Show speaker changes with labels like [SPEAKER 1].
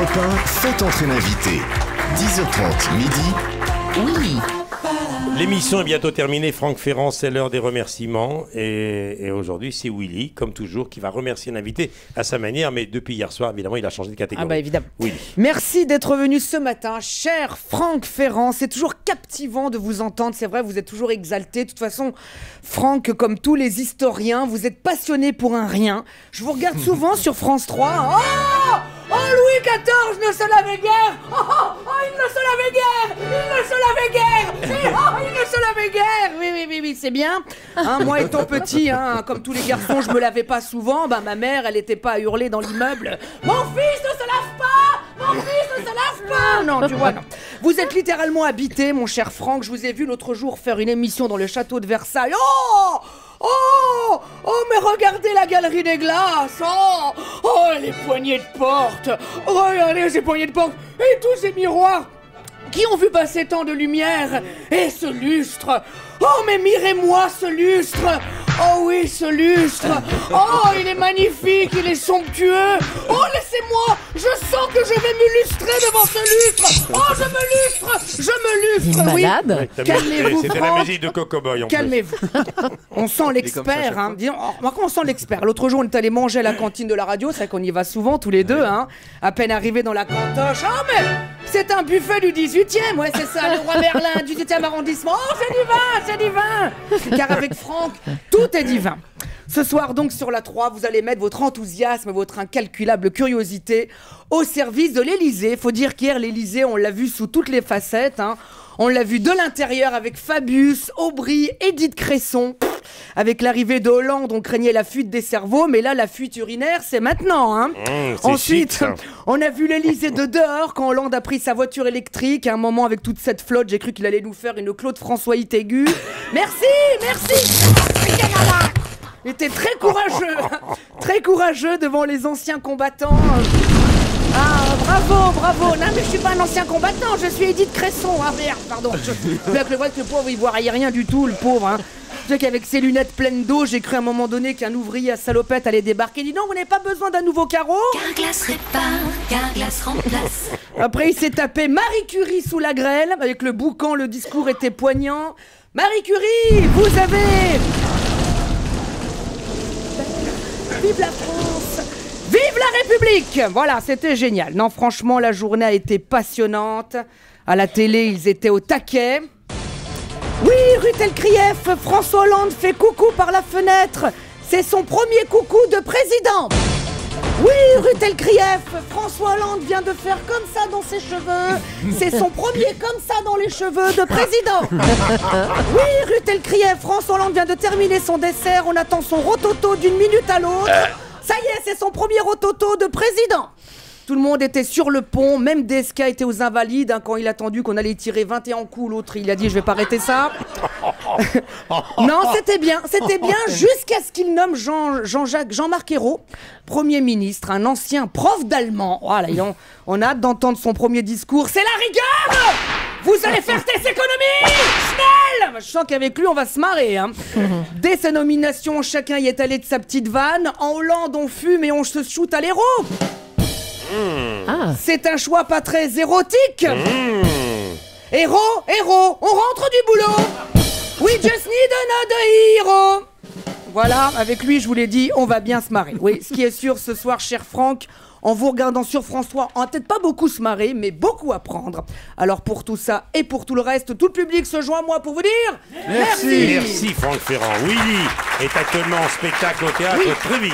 [SPEAKER 1] Europe 1, faites entrer l'invité. 10h30, midi, oui.
[SPEAKER 2] L'émission est bientôt terminée. Franck Ferrand, c'est l'heure des remerciements. Et aujourd'hui, c'est Willy, comme toujours, qui va remercier l'invité à sa manière. Mais depuis hier soir, évidemment, il a changé de catégorie.
[SPEAKER 3] Ah bah évidemment.
[SPEAKER 2] Willy.
[SPEAKER 3] Merci d'être venu ce matin, cher Franck Ferrand. C'est toujours captivant de vous entendre. C'est vrai, vous êtes toujours exalté. De toute façon, Franck, comme tous les historiens, vous êtes passionné pour un rien. Je vous regarde souvent sur France 3. Oh, Louis XIV ne se lavait guère. Il ne se lavait guère. Il ne se lavait guère. Il ne se lavait guère. Oui, c'est bien. Hein, moi étant petit, comme tous les garçons, je me lavais pas souvent. Ma mère, elle était pas à hurler dans l'immeuble. Mon fils ne se lave pas. Mon fils ne se lave pas. Non, tu vois, non. Vous êtes littéralement habité, mon cher Franck. Je vous ai vu l'autre jour faire une émission dans le château de Versailles. Oh, mais regardez la galerie des glaces. Oh, les poignées de porte. Regardez ces poignées de porte. Et tous ces miroirs qui ont vu passer tant de lumière. Et ce lustre. Oh, mais mirez-moi ce lustre. Oh oui, ce lustre. Oh, il est magnifique, il est somptueux. Oh, laissez-moi. Je sens que je vais me lustrer devant ce lustre. Oh, je me lustre. Oui.
[SPEAKER 4] Malade.
[SPEAKER 3] Calmez-vous,
[SPEAKER 2] C'était la
[SPEAKER 3] Franck.
[SPEAKER 2] musique de Coco Boy en plus.
[SPEAKER 3] Calmez-vous. On sent l'expert. Disons, on sent l'expert. L'autre jour, on est allé manger à la cantine de la radio. C'est vrai qu'on y va souvent tous les deux. À peine arrivé dans la cantoche. Oh, mais c'est un buffet du 18e. Ouais, c'est ça, le roi Merlin, 18e arrondissement. Oh, c'est divin, c'est divin. Car avec Franck, tout est divin. Ce soir donc sur la 3, vous allez mettre votre enthousiasme, votre incalculable curiosité au service de l'Élysée. Faut dire qu'hier, l'Élysée, on l'a vu sous toutes les facettes. On l'a vu de l'intérieur avec Fabius, Aubry, Édith Cresson. Avec l'arrivée de Hollande, on craignait la fuite des cerveaux, mais là, la fuite urinaire, c'est maintenant. Ensuite,
[SPEAKER 2] chic,
[SPEAKER 3] on a vu l'Élysée de dehors quand Hollande a pris sa voiture électrique. À un moment, avec toute cette flotte, j'ai cru qu'il allait nous faire une Claude François-Hit aiguë. Merci. Il était très courageux devant les anciens combattants. Bravo. Non, mais je suis pas un ancien combattant, je suis Édith Cresson. Ah merde, pardon. Avec le voit que le pauvre, il voit rien du tout, le pauvre. Tu sais qu'avec ses lunettes pleines d'eau, j'ai cru à un moment donné qu'un ouvrier à salopette allait débarquer. Il dit non, vous n'avez pas besoin d'un nouveau carreau.
[SPEAKER 5] Carglass répare, Carglass remplace.
[SPEAKER 3] Après, il s'est tapé Marie Curie sous la grêle. Avec le boucan, le discours était poignant. Marie Curie, vous avez... Vive la France! Vive la République! Voilà, c'était génial. Non, franchement, la journée a été passionnante. À la télé, ils étaient au taquet. Oui, Rutel Krief, François Hollande fait coucou par la fenêtre. C'est son premier coucou de président. Oui, Rutel Krief, François Hollande vient de faire comme ça dans ses cheveux. C'est son premier comme ça dans les cheveux de président. Oui, Rutel Krief, François Hollande vient de terminer son dessert. On attend son rototo d'une minute à l'autre. Ça y est, c'est son premier rototo de président. Tout le monde était sur le pont, même DSK était aux Invalides quand il a attendu qu'on allait tirer 21 coups. L'autre, il a dit, je vais pas arrêter ça. Non, c'était bien jusqu'à ce qu'il nomme Jean-Marc Ayrault, Premier ministre, un ancien prof d'allemand. Voilà, on a hâte d'entendre son premier discours. C'est la rigueur! Vous allez faire tes économies! Schnell! Je sens qu'avec lui, on va se marrer. Dès sa nomination, chacun y est allé de sa petite vanne. En Hollande, on fume et on se shoot à l'héros. C'est un choix pas très érotique. Héros, on rentre du boulot. We just need another hero. Voilà, avec lui, je vous l'ai dit, on va bien se marrer. Oui, ce qui est sûr ce soir, cher Franck, en vous regardant sur France 3, on va peut-être pas beaucoup se marrer, mais beaucoup apprendre. Alors pour tout ça et pour tout le reste, tout le public se joint à moi pour vous dire...
[SPEAKER 2] Merci Franck Ferrand. Willy est actuellement en spectacle au théâtre Tréville.